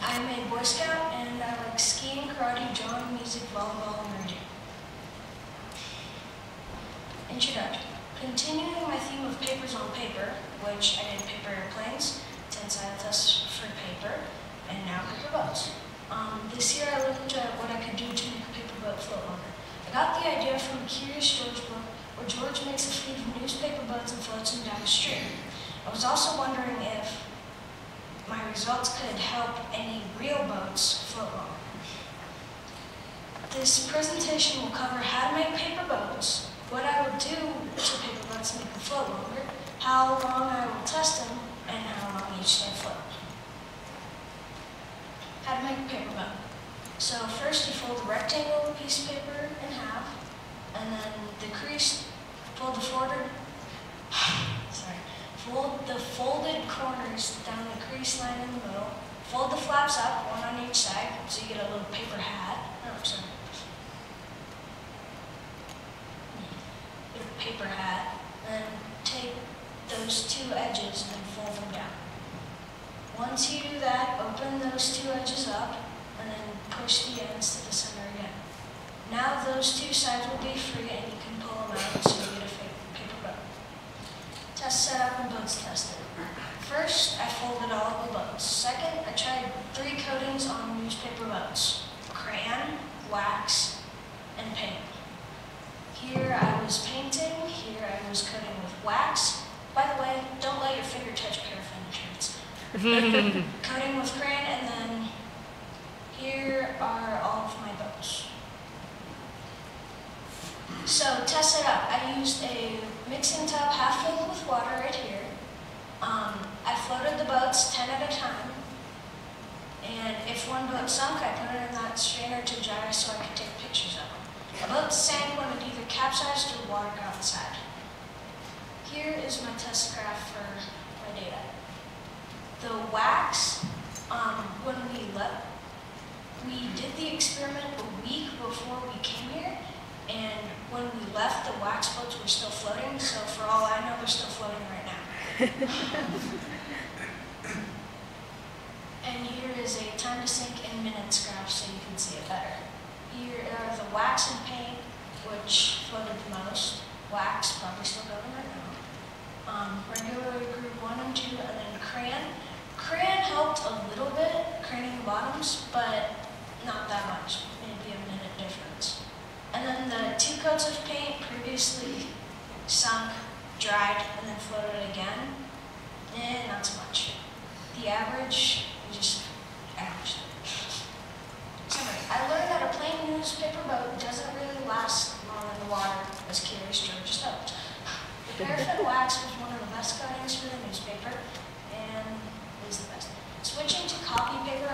I'm a Boy Scout and I like skiing, karate, drawing, music, volleyball, and reading. Introduction. Continuing my theme of papers on paper, which I did paper airplanes, tensile tests for paper, and now paper boats. This year I looked at what I could do to make a paper boat float longer. I got the idea from a Curious George book where George makes a fleet of newspaper boats and floats them down the stream. I was also wondering if my results could help any real boats float longer. This presentation will cover how to make paper boats, what I would do to paper boats to make them float longer, how long I will test them, and how long each they float. How to make a paper boat. So first you fold a rectangle piece of paper in half, and then the crease, fold the folded corners down the crease line in the middle, fold the flaps up, one on each side, so you get a little paper hat. Get a paper hat, and take those two edges and fold them down. Once you do that, open those two edges up, and then push the ends to the center again. Now those two sides will be free, and you can pull them out so you get a paper boat. Test setup and boats tested. First, I folded all the boats. Second, I tried 3 coatings on newspaper boats: crayon, wax, and paint. Here I was painting, here I was coating with wax. By the way, don't let your finger touch paraffin insurance. Coating with crayon, and then here are all of my boats. So, test it out. I used a mixing tub half filled with water right here. I floated the boats 10 at a time. And if one boat sunk, I put it in that strainer to dry so I could take pictures of them. A boat sank when it either capsized or water got inside. Here is my test graph for my data. The wax, when we did the experiment a week before we came here, and when we left, the wax boats were still floating, so for all I know, they're still floating right now. And here is a time to sink in minutes graph so you can see it better. Here are the wax and paint, which floated the most. Wax, probably still going right now. Regular group 1 and 2, and then crayon. Crayon helped a little bit, craning the bottoms, but not that much, maybe a minute difference. And then the 2 coats of paint previously sunk, dried, and then floated again. Not so much. The average, we just averaged it. Summary. I learned that a plain newspaper boat doesn't really last long in the water, as Curious George just hoped. The paraffin wax was one of the best coatings for the newspaper, and is the best. Switching to copy paper